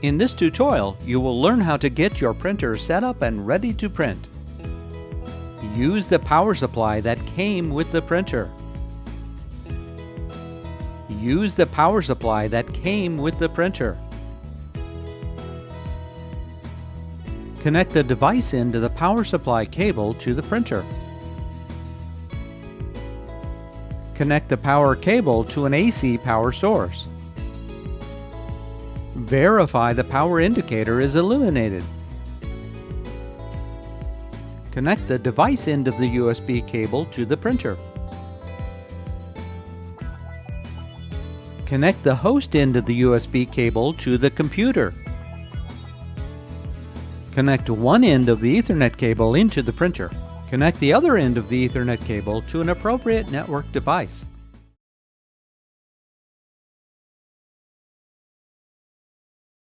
In this tutorial, you will learn how to get your printer set up and ready to print. Use the power supply that came with the printer. Use the power supply that came with the printer. Connect the device end of the power supply cable to the printer. Connect the power cable to an AC power source. Verify the power indicator is illuminated. Connect the device end of the USB cable to the printer. Connect the host end of the USB cable to the computer. Connect one end of the Ethernet cable into the printer. Connect the other end of the Ethernet cable to an appropriate network device.